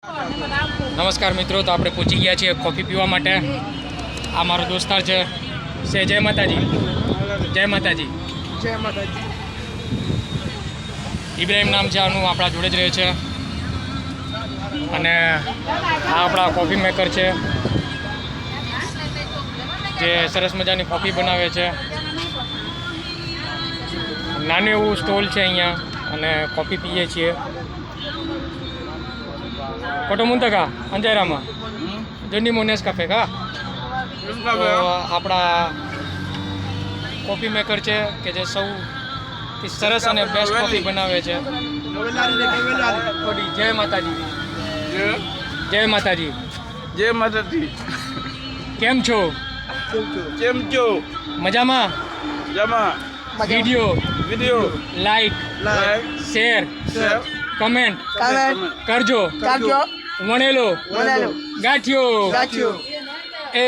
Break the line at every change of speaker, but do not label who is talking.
નમસ્કાર મિત્રો, તો આપણે પહોંચી ગયા છીએ કોફી પીવા માટે. આ મારો દોસ્તાર છે. જય માતાજી. જય માતાજી.
જય માતાજી.
ઇબ્રાહિમ નામ છે આનું, આપણા જોડે જ રહે છે. અને આ આપણા કોફી મેકર છે, જે સરસ મજાની કોફી બનાવે છે. નાનું એવું સ્ટોલ છે અહીંયા, અને કોફી પીએ છીએ. કોટો મુંતકા અંજારામાં જન્ની મોનેસ કાફે કા. તો આપણા કોફી મેકર છે કે જે સૌથી સરસ અને બેસ્ટ કોફી બનાવે છે. જય માતાજી. જય માતાજી.
જય માતાજી.
કેમ છો?
કેમ છો?
મજામાં?
જમા.
વિડીયો લાઈક શેર કમેન્ટ કરજો. વણેલો ગાંઠિયો એ